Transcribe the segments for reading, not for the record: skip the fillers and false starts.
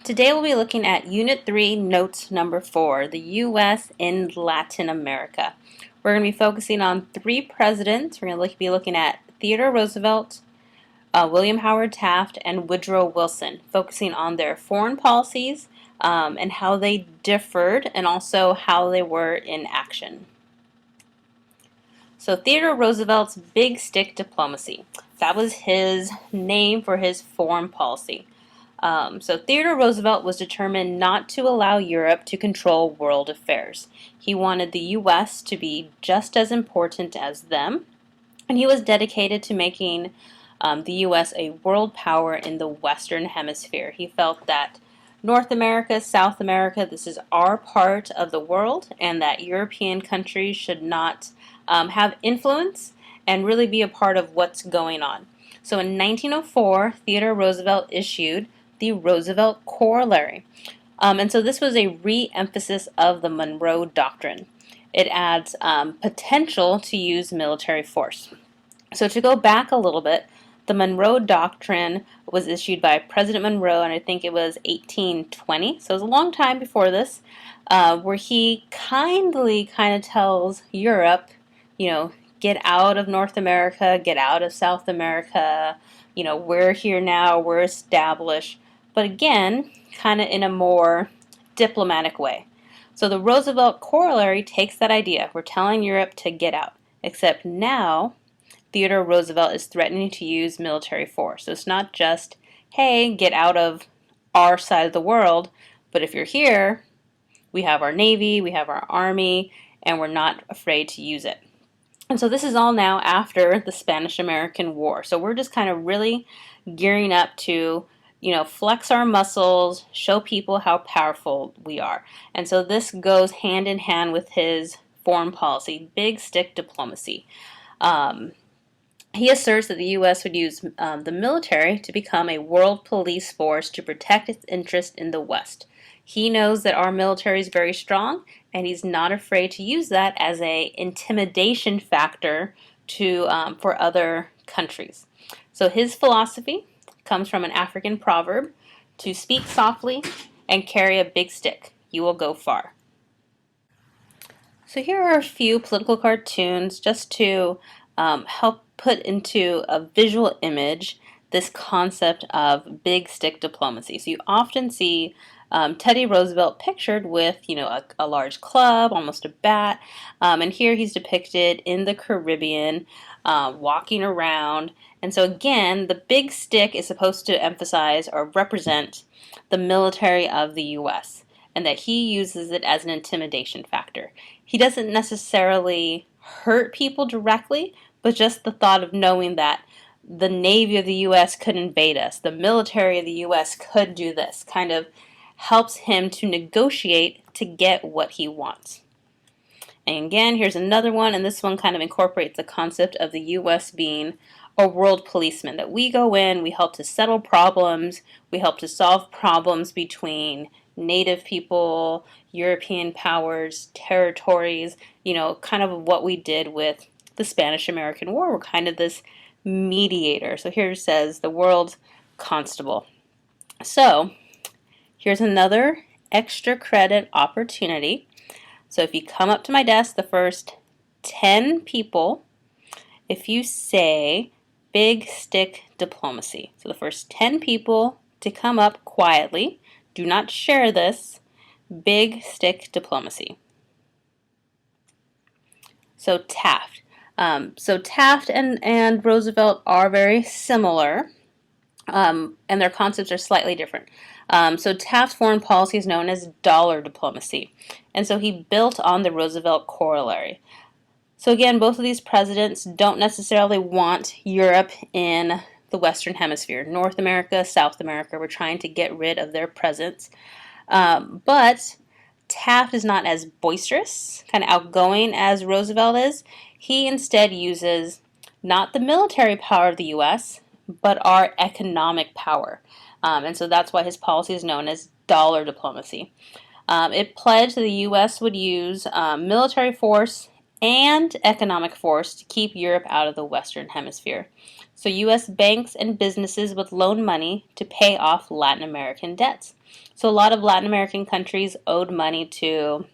Today we'll be looking at Unit 3, Notes number 4, the U.S. in Latin America. We're going to be focusing on three presidents. We're going to be looking at Theodore Roosevelt, William Howard Taft, and Woodrow Wilson, focusing on their foreign policies and how they differed and also how they were in action. So Theodore Roosevelt's big stick diplomacy. That was his name for his foreign policy. So Theodore Roosevelt was determined not to allow Europe to control world affairs. He wanted the U.S. to be just as important as them, and he was dedicated to making the U.S. a world power in the Western Hemisphere. He felt that North America, South America, this is our part of the world, and that European countries should not have influence and really be a part of what's going on. So in 1904, Theodore Roosevelt issued the Roosevelt Corollary. And so this was a re-emphasis of the Monroe Doctrine. It adds potential to use military force. So to go back a little bit, the Monroe Doctrine was issued by President Monroe, and I think it was 1820, so it was a long time before this, where he kind of tells Europe, get out of North America, get out of South America, we're here now, we're established, but again, kind of in a more diplomatic way. So the Roosevelt Corollary takes that idea. We're telling Europe to get out, except now Theodore Roosevelt is threatening to use military force. So it's not just, hey, get out of our side of the world, but if you're here, we have our Navy, we have our Army, and we're not afraid to use it. And so this is all now after the Spanish-American War. So we're just kind of really gearing up to, flex our muscles, show people how powerful we are. And so this goes hand in hand with his foreign policy, big stick diplomacy. He asserts that the U.S. would use the military to become a world police force to protect its interest in the West. He knows that our military is very strong, and he's not afraid to use that as an intimidation factor for other countries. So his philosophy comes from an African proverb: to speak softly and carry a big stick, you will go far. So here are a few political cartoons just to help put into a visual image this concept of big stick diplomacy. So you often see Teddy Roosevelt pictured with, a large club, almost a bat, and here he's depicted in the Caribbean, walking around. And so again, the big stick is supposed to emphasize or represent the military of the U.S., and that he uses it as an intimidation factor. He doesn't necessarily hurt people directly, but just the thought of knowing that the Navy of the U.S. could invade us, the military of the U.S. could do this, kind of helps him to negotiate to get what he wants. And again, here's another one, and this one kind of incorporates the concept of the U.S. being a world policeman, that we go in, we help to settle problems, we help to solve problems between Native people, European powers, territories, kind of what we did with the Spanish-American War. We're kind of this mediator. So here it says the world constable. So here's another extra credit opportunity. So if you come up to my desk, the first 10 people, if you say big stick diplomacy, so the first 10 people to come up quietly, do not share this, big stick diplomacy. So Taft. Taft and Roosevelt are very similar, and their concepts are slightly different. So Taft's foreign policy is known as dollar diplomacy, and so he built on the Roosevelt Corollary. So again, both of these presidents don't necessarily want Europe in the Western Hemisphere. North America, South America, we're trying to get rid of their presence. But Taft is not as boisterous, kind of outgoing as Roosevelt is. He instead uses not the military power of the U.S., but our economic power. And so that's why his policy is known as dollar diplomacy. It pledged that the U.S. would use military force and economic force to keep Europe out of the Western Hemisphere. So U.S. banks and businesses would loan money to pay off Latin American debts. So a lot of Latin American countries owed money to,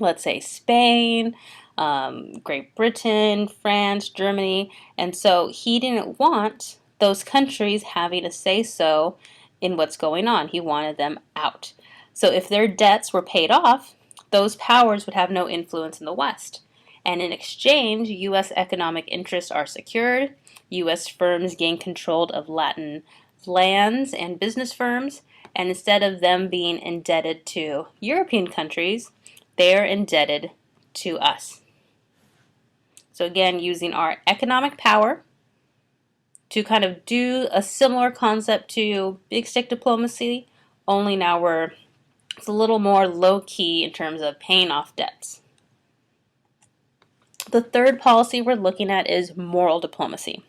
let's say, Spain, Great Britain, France, Germany, and so he didn't want those countries having a say so in what's going on. He wanted them out. So if their debts were paid off, those powers would have no influence in the West. And in exchange, U.S. economic interests are secured. U.S. firms gain control of Latin lands and business firms, and instead of them being indebted to European countries, they are indebted to us. So again, using our economic power to kind of do a similar concept to big stick diplomacy, only now it's a little more low key in terms of paying off debts. The third policy we're looking at is moral diplomacy,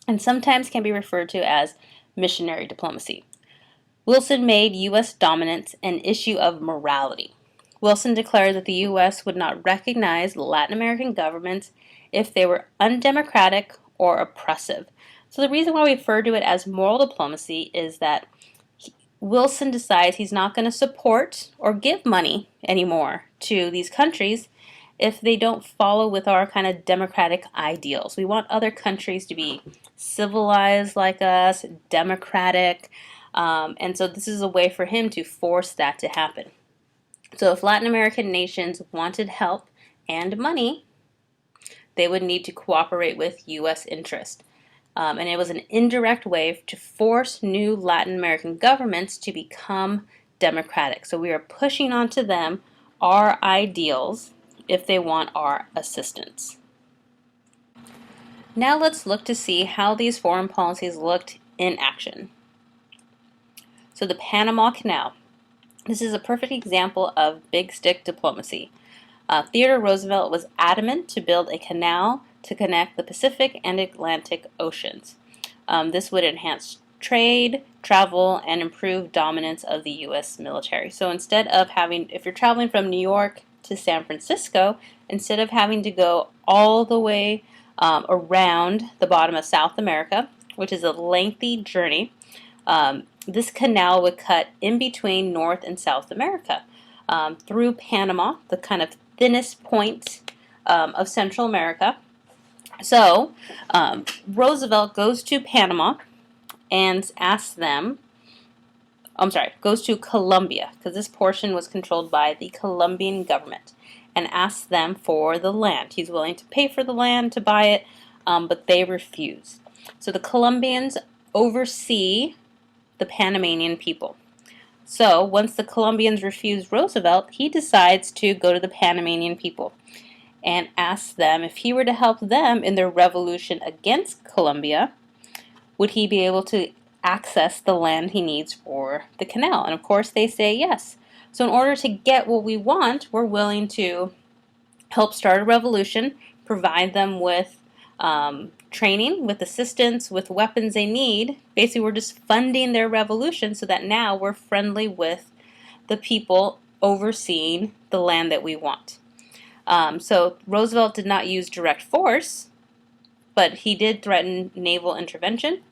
and sometimes can be referred to as missionary diplomacy. Wilson made U.S. dominance an issue of morality. Wilson declared that the U.S. would not recognize Latin American governments if they were undemocratic or oppressive. So the reason why we refer to it as moral diplomacy is that Wilson decides he's not going to support or give money anymore to these countries if they don't follow with our kind of democratic ideals. We want other countries to be civilized like us, democratic, and so this is a way for him to force that to happen. So if Latin American nations wanted help and money, they would need to cooperate with U.S. interest. And it was an indirect way to force new Latin American governments to become democratic. So we are pushing onto them our ideals if they want our assistance. Now let's look to see how these foreign policies looked in action. So the Panama Canal. This is a perfect example of big stick diplomacy. Theodore Roosevelt was adamant to build a canal to connect the Pacific and Atlantic Oceans. This would enhance trade, travel, and improve dominance of the U.S. military. So instead of if you're traveling from New York to San Francisco, instead of having to go all the way around the bottom of South America, which is a lengthy journey, this canal would cut in between North and South America through Panama, the kind of thinnest point of Central America. So Roosevelt goes to Panama and goes to Colombia, because this portion was controlled by the Colombian government, and asks them for the land. He's willing to pay for the land to buy it, but they refuse. So the Colombians oversee the Panamanian people. So once the Colombians refuse Roosevelt, he decides to go to the Panamanian people and ask them if he were to help them in their revolution against Colombia, would he be able to access the land he needs for the canal? And of course they say yes. So in order to get what we want, we're willing to help start a revolution, provide them with training, with assistance, with weapons they need. Basically, we're just funding their revolution so that now we're friendly with the people overseeing the land that we want. So Roosevelt did not use direct force, but he did threaten naval intervention.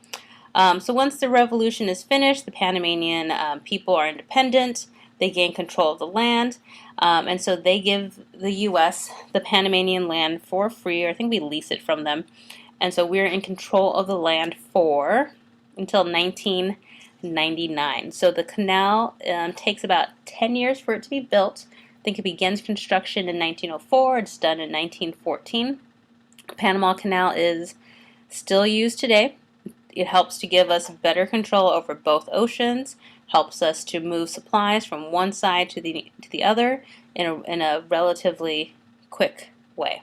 So once the revolution is finished, the Panamanian people are independent. They gain control of the land, and so they give the U.S. the Panamanian land for free, or I think we lease it from them. And so we're in control of the land until 1999. So the canal takes about 10 years for it to be built. I think it begins construction in 1904. It's done in 1914. The Panama Canal is still used today. It helps to give us better control over both oceans, helps us to move supplies from one side to the other in a relatively quick way.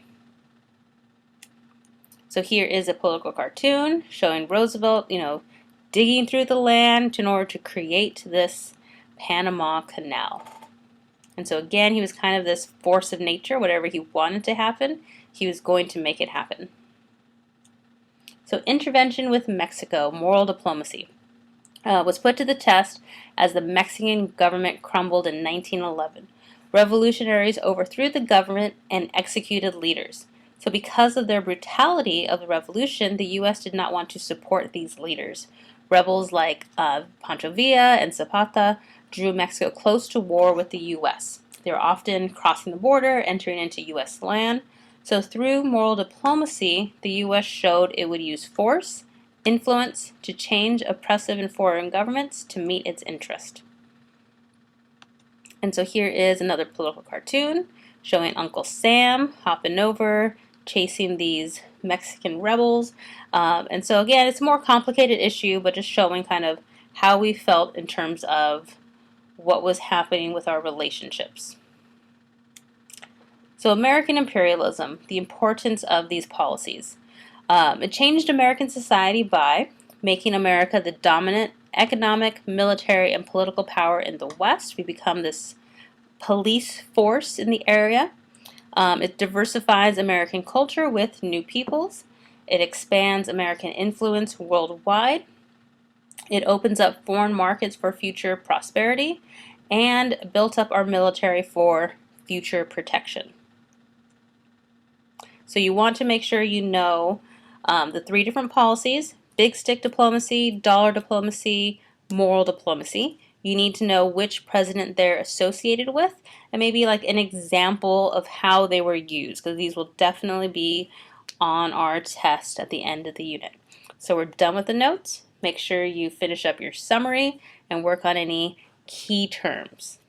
So here is a political cartoon showing Roosevelt, digging through the land in order to create this Panama Canal. And so again, he was kind of this force of nature. Whatever he wanted to happen, he was going to make it happen. So intervention with Mexico, moral diplomacy, was put to the test as the Mexican government crumbled in 1911. Revolutionaries overthrew the government and executed leaders. So because of their brutality of the revolution, the U.S. did not want to support these leaders. Rebels like Pancho Villa and Zapata drew Mexico close to war with the U.S. They were often crossing the border, entering into U.S. land. So through moral diplomacy, the U.S. showed it would use force, influence to change oppressive and foreign governments to meet its interest. And so here is another political cartoon showing Uncle Sam hopping over, chasing these Mexican rebels. And so again, it's a more complicated issue, but just showing kind of how we felt in terms of what was happening with our relationships. So American imperialism, the importance of these policies. It changed American society by making America the dominant economic, military, and political power in the West. We become this police force in the area. It diversifies American culture with new peoples. It expands American influence worldwide. It opens up foreign markets for future prosperity and built up our military for future protection. So you want to make sure you know the three different policies: big stick diplomacy, dollar diplomacy, moral diplomacy. You need to know which president they're associated with and maybe like an example of how they were used, because these will definitely be on our test at the end of the unit. So we're done with the notes. Make sure you finish up your summary and work on any key terms.